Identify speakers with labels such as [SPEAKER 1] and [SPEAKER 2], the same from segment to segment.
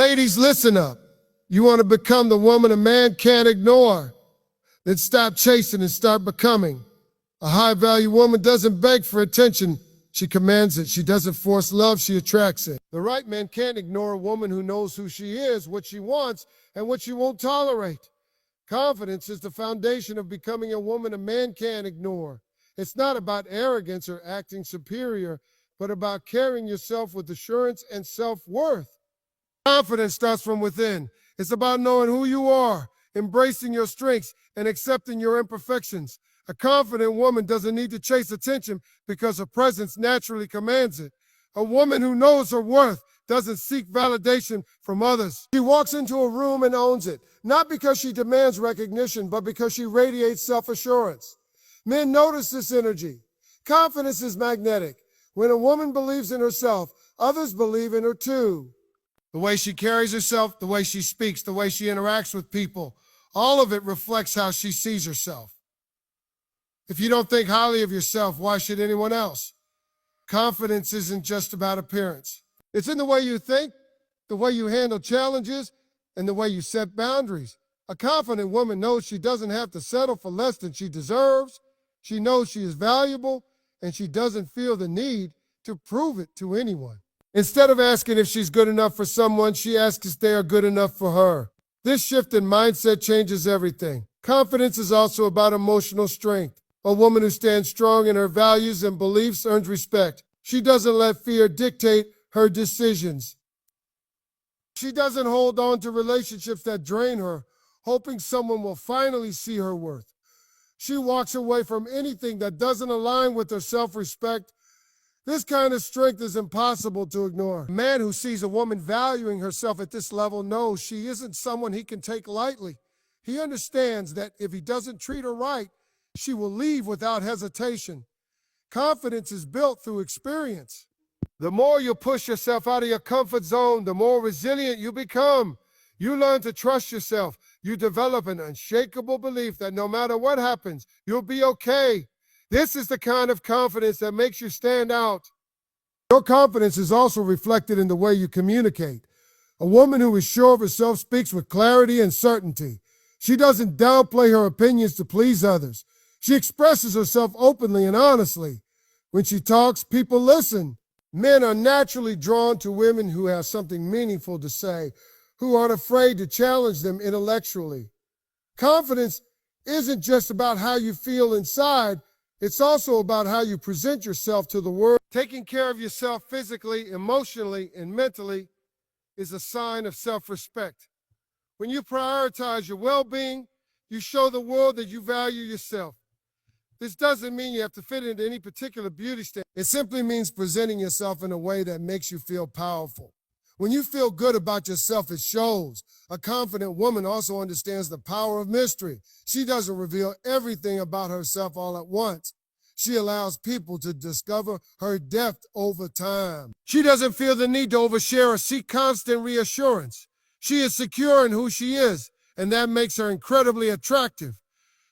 [SPEAKER 1] Ladies, listen up. You want to become the woman a man can't ignore? Then stop chasing and start becoming. A high-value woman doesn't beg for attention. She commands it. She doesn't force love. She attracts it. The right man can't ignore a woman who knows who she is, what she wants, and what she won't tolerate. Confidence is the foundation of becoming a woman a man can't ignore. It's not about arrogance or acting superior, but about carrying yourself with assurance and self-worth. Confidence starts from within. It's about knowing who you are, embracing your strengths, and accepting your imperfections. A confident woman doesn't need to chase attention because her presence naturally commands it. A woman who knows her worth doesn't seek validation from others. She walks into a room and owns it, not because she demands recognition, but because she radiates self-assurance. Men notice this energy. Confidence is magnetic. When a woman believes in herself, others believe in her too. The way she carries herself, the way she speaks, the way she interacts with people, all of it reflects how she sees herself. If you don't think highly of yourself, why should anyone else? Confidence isn't just about appearance. It's in the way you think, the way you handle challenges, and the way you set boundaries. A confident woman knows she doesn't have to settle for less than she deserves. She knows she is valuable, and she doesn't feel the need to prove it to anyone. Instead of asking if she's good enough for someone, she asks if they are good enough for her. This shift in mindset changes everything. Confidence is also about emotional strength. A woman who stands strong in her values and beliefs earns respect. She doesn't let fear dictate her decisions. She doesn't hold on to relationships that drain her, hoping someone will finally see her worth. She walks away from anything that doesn't align with her self-respect. This kind of strength is impossible to ignore. A man who sees a woman valuing herself at this level knows she isn't someone he can take lightly. He understands that if he doesn't treat her right, she will leave without hesitation. Confidence is built through experience. The more you push yourself out of your comfort zone, the more resilient you become. You learn to trust yourself. You develop an unshakable belief that no matter what happens, you'll be okay. This is the kind of confidence that makes you stand out. Your confidence is also reflected in the way you communicate. A woman who is sure of herself speaks with clarity and certainty. She doesn't downplay her opinions to please others. She expresses herself openly and honestly. When she talks, people listen. Men are naturally drawn to women who have something meaningful to say, who aren't afraid to challenge them intellectually. Confidence isn't just about how you feel inside, it's also about how you present yourself to the world. Taking care of yourself physically, emotionally, and mentally is a sign of self-respect. When you prioritize your well-being, you show the world that you value yourself. This doesn't mean you have to fit into any particular beauty standard. It simply means presenting yourself in a way that makes you feel powerful. When you feel good about yourself, it shows. A confident woman also understands the power of mystery. She doesn't reveal everything about herself all at once. She allows people to discover her depth over time. She doesn't feel the need to overshare or seek constant reassurance. She is secure in who she is, and that makes her incredibly attractive.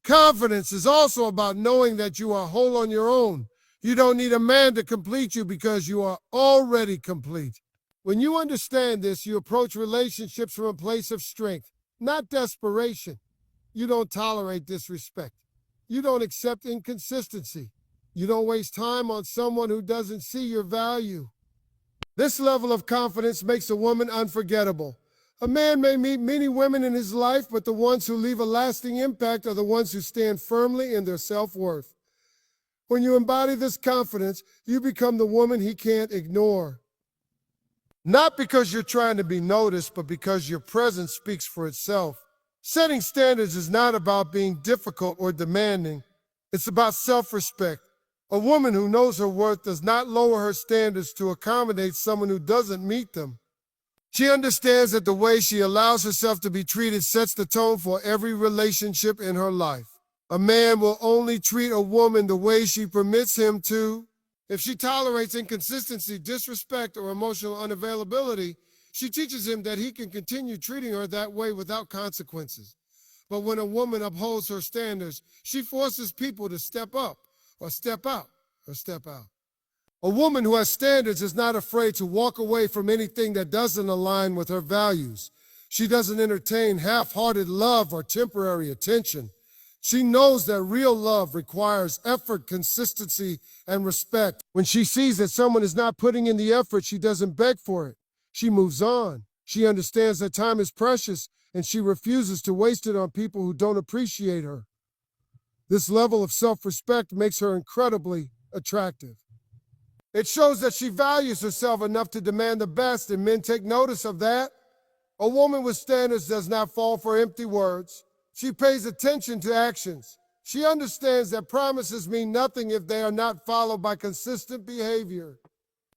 [SPEAKER 1] Confidence is also about knowing that you are whole on your own. You don't need a man to complete you because you are already complete. When you understand this, you approach relationships from a place of strength, not desperation. You don't tolerate disrespect. You don't accept inconsistency. You don't waste time on someone who doesn't see your value. This level of confidence makes a woman unforgettable. A man may meet many women in his life, but the ones who leave a lasting impact are the ones who stand firmly in their self-worth. When you embody this confidence, you become the woman he can't ignore. Not because you're trying to be noticed, but because your presence speaks for itself. Setting standards is not about being difficult or demanding. It's about self-respect. A woman who knows her worth does not lower her standards to accommodate someone who doesn't meet them. She understands that the way she allows herself to be treated sets the tone for every relationship in her life. A man will only treat a woman the way she permits him to. If she tolerates inconsistency, disrespect, or emotional unavailability, she teaches him that he can continue treating her that way without consequences. But when a woman upholds her standards, she forces people to step up, or step out, or step out. A woman who has standards is not afraid to walk away from anything that doesn't align with her values. She doesn't entertain half-hearted love or temporary attention. She knows that real love requires effort, consistency, and respect. When she sees that someone is not putting in the effort, she doesn't beg for it. She moves on. She understands that time is precious, and she refuses to waste it on people who don't appreciate her. This level of self-respect makes her incredibly attractive. It shows that she values herself enough to demand the best, and men take notice of that. A woman with standards does not fall for empty words. She pays attention to actions. She understands that promises mean nothing if they are not followed by consistent behavior.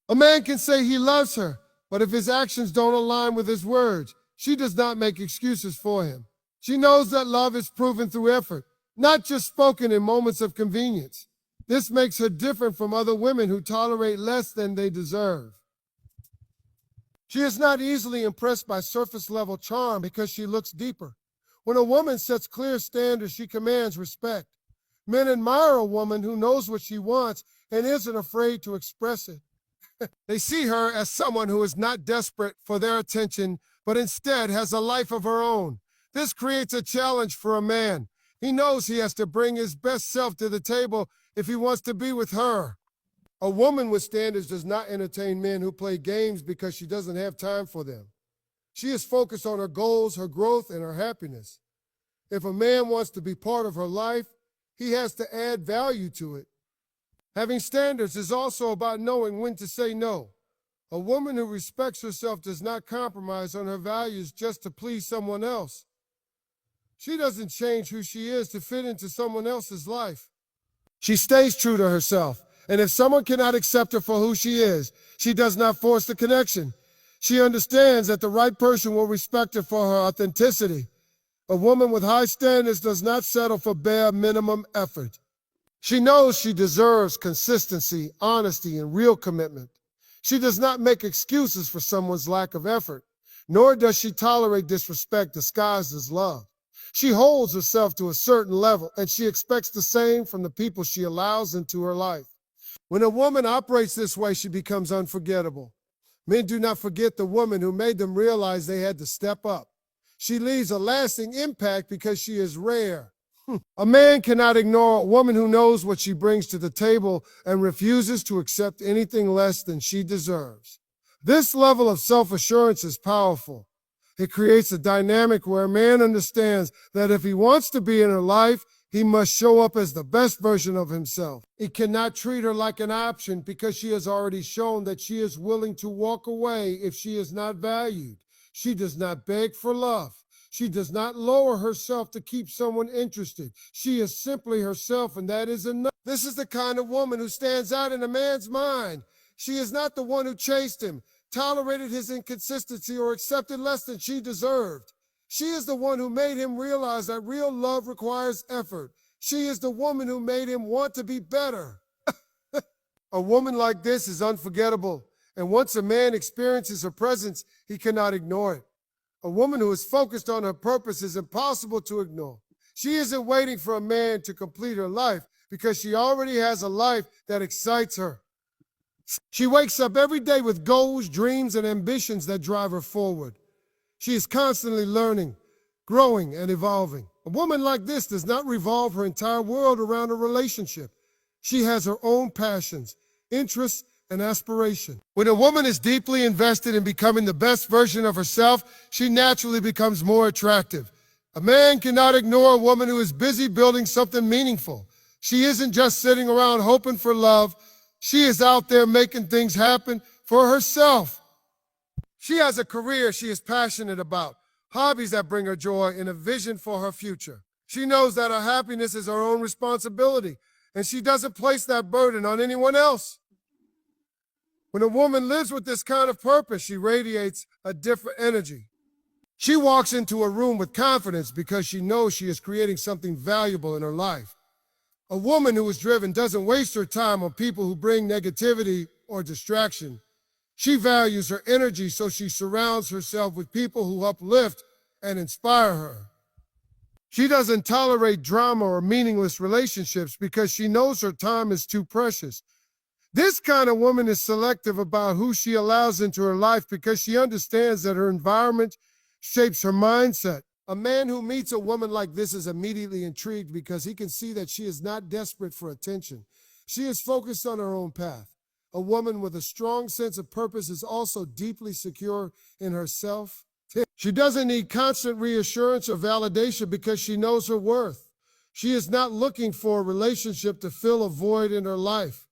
[SPEAKER 1] A man can say he loves her, but if his actions don't align with his words, she does not make excuses for him. She knows that love is proven through effort, not just spoken in moments of convenience. This makes her different from other women who tolerate less than they deserve. She is not easily impressed by surface-level charm because she looks deeper. When a woman sets clear standards, she commands respect. Men admire a woman who knows what she wants and isn't afraid to express it. They see her as someone who is not desperate for their attention, but instead has a life of her own. This creates a challenge for a man. He knows he has to bring his best self to the table if he wants to be with her. A woman with standards does not entertain men who play games because she doesn't have time for them. She is focused on her goals, her growth, and her happiness. If a man wants to be part of her life, he has to add value to it. Having standards is also about knowing when to say no. A woman who respects herself does not compromise on her values just to please someone else. She doesn't change who she is to fit into someone else's life. She stays true to herself, and if someone cannot accept her for who she is, she does not force the connection. She understands that the right person will respect her for her authenticity. A woman with high standards does not settle for bare minimum effort. She knows she deserves consistency, honesty, and real commitment. She does not make excuses for someone's lack of effort, nor does she tolerate disrespect disguised as love. She holds herself to a certain level, and she expects the same from the people she allows into her life. When a woman operates this way, she becomes unforgettable. Men do not forget the woman who made them realize they had to step up. She leaves a lasting impact because she is rare. A man cannot ignore a woman who knows what she brings to the table and refuses to accept anything less than she deserves. This level of self-assurance is powerful. It creates a dynamic where a man understands that if he wants to be in her life, he must show up as the best version of himself. He cannot treat her like an option because she has already shown that she is willing to walk away if she is not valued. She does not beg for love. She does not lower herself to keep someone interested. She is simply herself, and that is enough. This is the kind of woman who stands out in a man's mind. She is not the one who chased him, tolerated his inconsistency, or accepted less than she deserved. She is the one who made him realize that real love requires effort. She is the woman who made him want to be better. A woman like this is unforgettable, and once a man experiences her presence, he cannot ignore it. A woman who is focused on her purpose is impossible to ignore. She isn't waiting for a man to complete her life because she already has a life that excites her. She wakes up every day with goals, dreams, and ambitions that drive her forward. She is constantly learning, growing, and evolving. A woman like this does not revolve her entire world around a relationship. She has her own passions, interests, and aspiration. When a woman is deeply invested in becoming the best version of herself, she naturally becomes more attractive. A man cannot ignore a woman who is busy building something meaningful. She isn't just sitting around hoping for love. She is out there making things happen for herself. She has a career she is passionate about, hobbies that bring her joy, and a vision for her future. She knows that her happiness is her own responsibility, and she doesn't place that burden on anyone else. When a woman lives with this kind of purpose, she radiates a different energy. She walks into a room with confidence because she knows she is creating something valuable in her life. A woman who is driven doesn't waste her time on people who bring negativity or distraction. She values her energy, so she surrounds herself with people who uplift and inspire her. She doesn't tolerate drama or meaningless relationships because she knows her time is too precious. This kind of woman is selective about who she allows into her life because she understands that her environment shapes her mindset. A man who meets a woman like this is immediately intrigued because he can see that she is not desperate for attention. She is focused on her own path. A woman with a strong sense of purpose is also deeply secure in herself. She doesn't need constant reassurance or validation because she knows her worth. She is not looking for a relationship to fill a void in her life.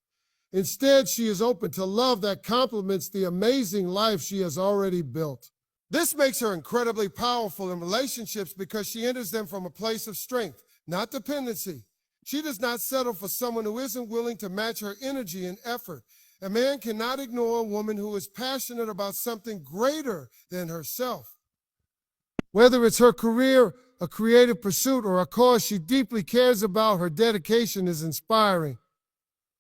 [SPEAKER 1] Instead, she is open to love that complements the amazing life she has already built. This makes her incredibly powerful in relationships because she enters them from a place of strength, not dependency. She does not settle for someone who isn't willing to match her energy and effort. A man cannot ignore a woman who is passionate about something greater than herself. Whether it's her career, a creative pursuit, or a cause she deeply cares about, her dedication is inspiring.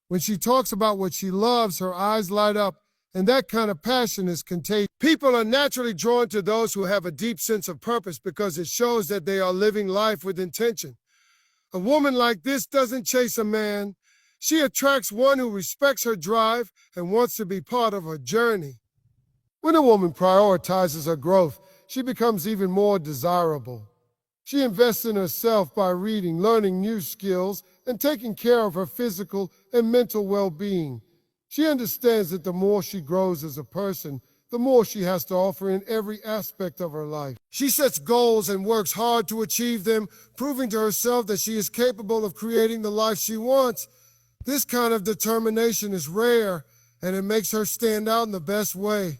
[SPEAKER 1] When she talks about what she loves, her eyes light up, and that kind of passion is contagious. People are naturally drawn to those who have a deep sense of purpose because it shows that they are living life with intention. A woman like this doesn't chase a man. She attracts one who respects her drive and wants to be part of her journey. When a woman prioritizes her growth, she becomes even more desirable. She invests in herself by reading, learning new skills, and taking care of her physical and mental well-being. She understands that the more she grows as a person, the more she has to offer in every aspect of her life. She sets goals and works hard to achieve them, proving to herself that she is capable of creating the life she wants. This kind of determination is rare, and it makes her stand out in the best way.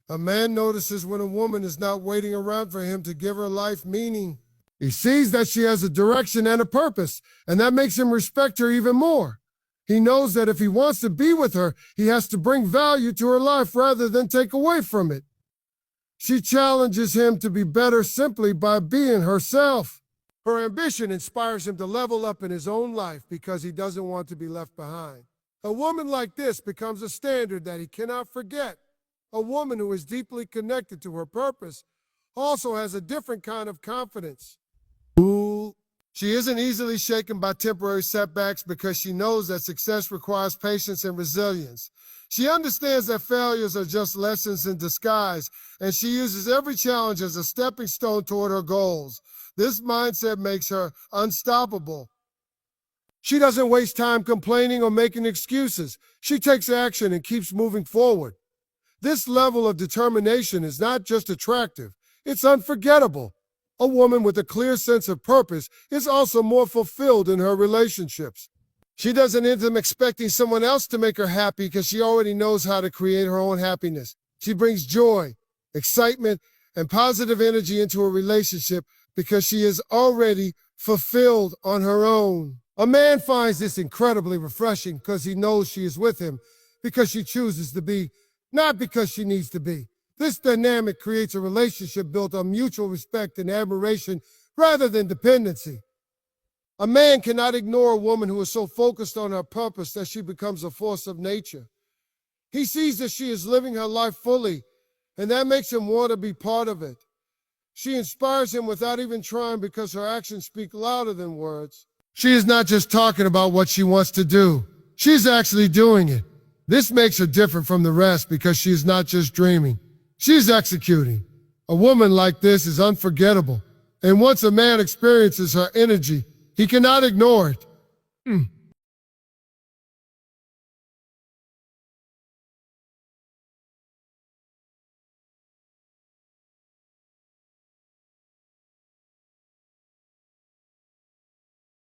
[SPEAKER 1] A man notices when a woman is not waiting around for him to give her life meaning. He sees that she has a direction and a purpose, and that makes him respect her even more. He knows that if he wants to be with her, he has to bring value to her life rather than take away from it. She challenges him to be better simply by being herself. Her ambition inspires him to level up in his own life because he doesn't want to be left behind. A woman like this becomes a standard that he cannot forget. A woman who is deeply connected to her purpose also has a different kind of confidence. She isn't easily shaken by temporary setbacks because she knows that success requires patience and resilience. She understands that failures are just lessons in disguise, and she uses every challenge as a stepping stone toward her goals. This mindset makes her unstoppable. She doesn't waste time complaining or making excuses. She takes action and keeps moving forward. This level of determination is not just attractive, it's unforgettable. A woman with a clear sense of purpose is also more fulfilled in her relationships. She doesn't enter them expecting someone else to make her happy because she already knows how to create her own happiness. She brings joy, excitement, and positive energy into a relationship because she is already fulfilled on her own. A man finds this incredibly refreshing because he knows she is with him because she chooses to be, not because she needs to be. This dynamic creates a relationship built on mutual respect and admiration rather than dependency. A man cannot ignore a woman who is so focused on her purpose that she becomes a force of nature. He sees that she is living her life fully, and that makes him want to be part of it. She inspires him without even trying because her actions speak louder than words. She is not just talking about what she wants to do. She's actually doing it. This makes her different from the rest because she is not just dreaming. She's executing. A woman like this is unforgettable. And once a man experiences her energy, he cannot ignore it.